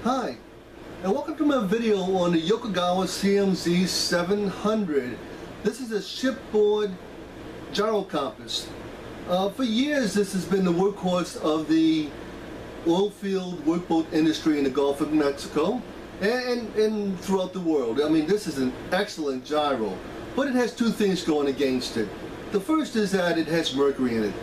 Hi, and welcome to my video on the Yokogawa CMZ 700. This is a shipboard gyrocompass. For years this has been the workhorse of the oilfield workboat industry in the Gulf of Mexico and throughout the world. I mean, this is an excellent gyro, but it has two things going against it. The first is that it has mercury in it.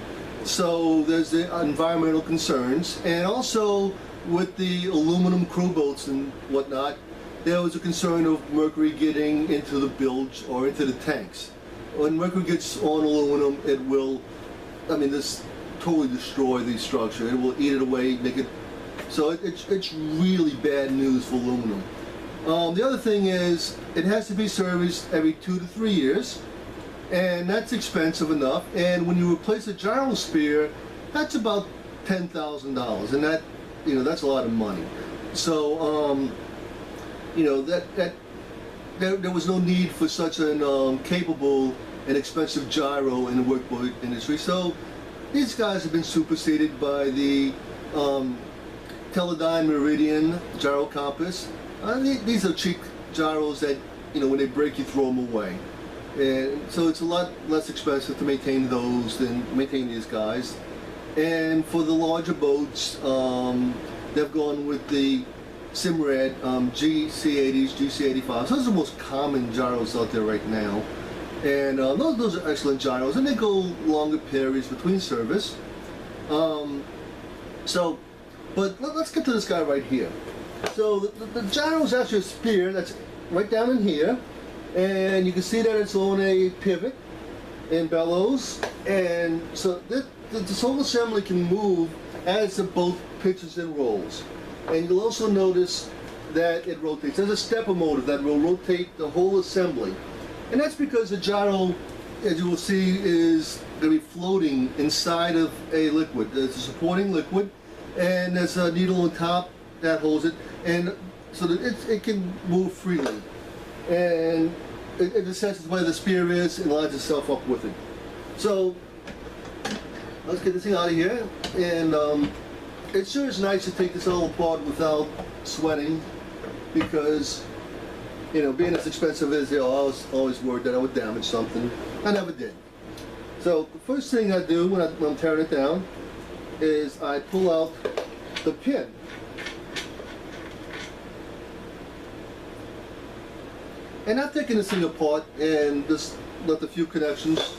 So there's the environmental concerns, and also with the aluminum crew boats and whatnot, there was a concern of mercury getting into the bilge or into the tanks. When mercury gets on aluminum, it will, this totally destroy the structure. It will eat it away, make it, so it's really bad news for aluminum. The other thing is, it has to be serviced every 2 to 3 years, and that's expensive enough. And when you replace a gyro spear, that's about $10,000, and that's a lot of money. So there was no need for such an capable and expensive gyro in the workboat industry. So these guys have been superseded by the Teledyne Meridian Gyrocompass. These are cheap gyros that, when they break, you throw them away. And so it's a lot less expensive to maintain those than maintain these guys. And for the larger boats, they've gone with the Simrad GC80s, GC85s. Those are the most common gyros out there right now. And those are excellent gyros, and they go longer periods between service. But let's get to this guy right here. So the gyro is actually a spear that's right down in here, and you can see that it's on a pivot and bellows, and so this whole assembly can move as the boat pitches and rolls. And you'll also notice that it rotates. There's a stepper motor that will rotate the whole assembly. And that's because the gyro, as you will see, is going to be floating inside of a liquid. There's a supporting liquid, and there's a needle on top that holds it, and so that it can move freely. And in a sense, it's where the spear is, and lines itself up with it. So let's get this thing out of here. And it sure is nice to take this all apart without sweating, because being as expensive as they are, I was always worried that I would damage something. I never did. So the first thing I do when I'm tearing it down is I pull out the pin. And I'm taking this thing apart and just left a few connections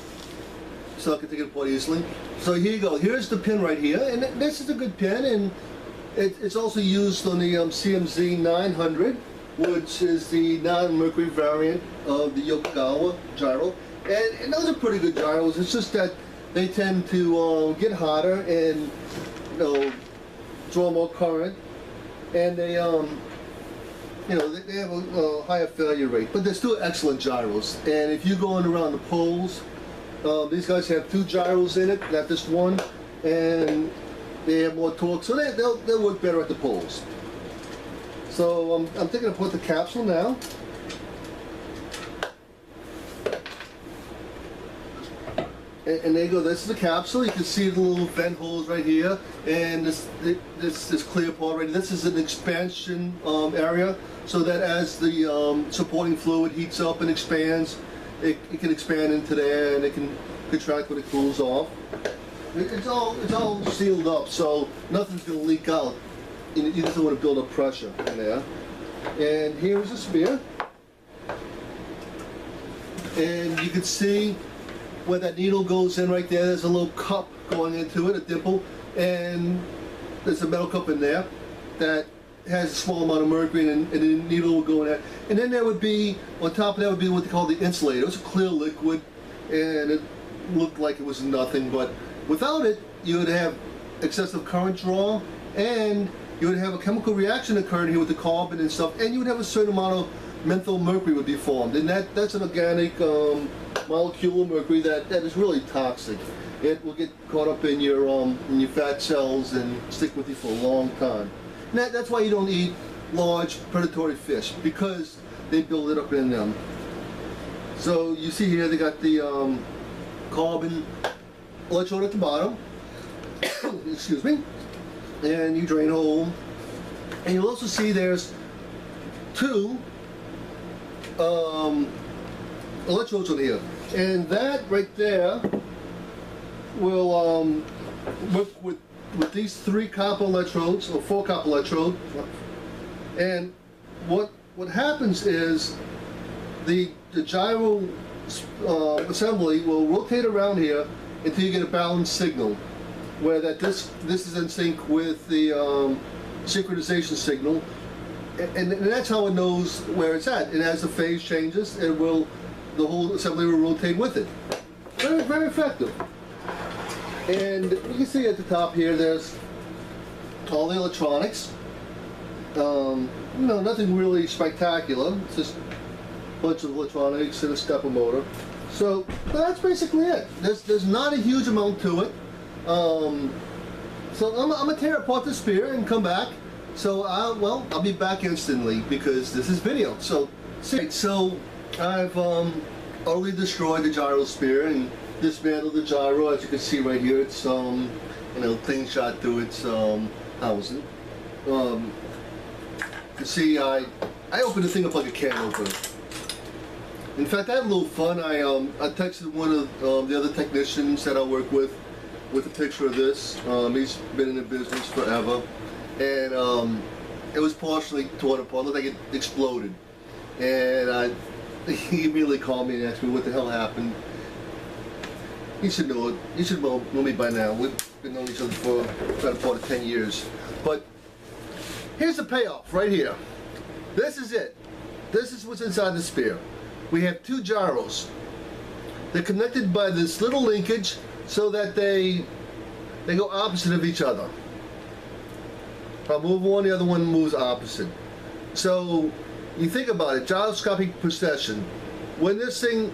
so I can take it apart easily. So here you go. Here's the pin right here, and this is a good pin, and it's also used on the CMZ 900, which is the non-mercury variant of the Yokogawa gyro. And those are pretty good gyros. It's just that they tend to get hotter and draw more current, and they they have a higher failure rate. But they're still excellent gyros. And if you're going around the poles, these guys have 2 gyros in it, not just one, and they have more torque, so they'll work better at the poles. So I'm taking apart the capsule now. And there you go, this is the capsule. You can see the little vent holes right here, and this clear part right here. This is an expansion area, so that as the supporting fluid heats up and expands, it can expand into there, and it can contract when it cools off. It's all sealed up, so nothing's going to leak out. You just don't want to build up pressure in there. And here is a spear, and you can see where that needle goes in right there. There's a little cup going into it, a dimple, and there's a metal cup in there that has a small amount of mercury, and the needle will go in there. And then there would be, on top of that would be what they call the insulator. It was a clear liquid, and it looked like it was nothing, but without it, you would have excessive current draw, and you would have a chemical reaction occurring here with the carbon and stuff, and you would have a certain amount of methyl mercury would be formed. And that's an organic molecule of mercury that is really toxic. It will get caught up in your fat cells and stick with you for a long time. And that's why you don't eat large predatory fish, because they build it up in them. So you see here they got the carbon electrode at the bottom. Excuse me. And you drain hole And you'll also see there's two electrodes on here, and that right there will work with these 3 copper electrodes, or 4 copper electrodes. And what happens is the gyro assembly will rotate around here until you get a balanced signal, where this is in sync with the synchronization signal, and that's how it knows where it's at. And as the phase changes, the whole assembly will rotate with it. Very, very effective. And you can see at the top here, there's all the electronics. Nothing really spectacular. It's just a bunch of electronics and a stepper motor. So that's basically it. There's not a huge amount to it. So I'm gonna tear apart the spear and come back. So I'll be back instantly because this is video. So I've utterly destroyed the gyro spear and dismantled the gyro. As you can see right here, it's clean shot through its housing. You can see I opened the thing up like a can opener. In fact, I had a little fun. I texted one of the other technicians that I work with a picture of this. He's been in the business forever, and it was partially torn apart. It looked like it exploded, and he immediately called me and asked me what the hell happened. He should know it. You should know me by now. We've been knowing each other for about part of 10 years. But here's the payoff right here. This is it. This is what's inside the spear. We have 2 gyros. They're connected by this little linkage so that they go opposite of each other. If I move one, the other one moves opposite. So you think about it, gyroscopic precession. When this thing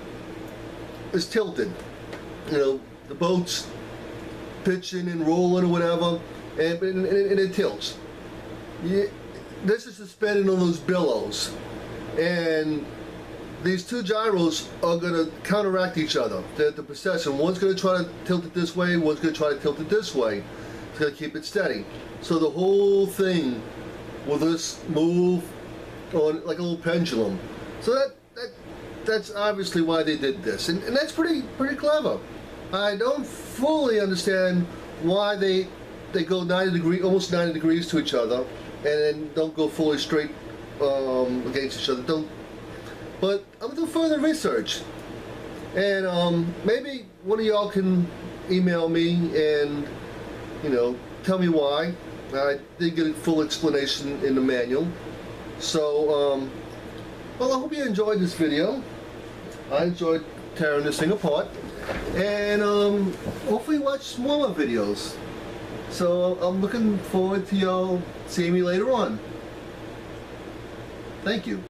is tilted, the boat's pitching and rolling or whatever, and it tilts. This is suspended on those billows, and these 2 gyros are going to counteract each other. The precession. One's going to try to tilt it this way, one's going to try to tilt it this way. It's going to keep it steady. So the whole thing will just move on like a little pendulum. So that's obviously why they did this, and that's pretty clever. I don't fully understand why they go almost 90 degrees to each other, and then don't go fully straight against each other. But I'm gonna do further research, and maybe one of y'all can email me and tell me why. I did get a full explanation in the manual. So well, I hope you enjoyed this video. I enjoyed tearing this thing apart, and hopefully watch more of my videos. So I'm looking forward to y'all seeing me later on. Thank you.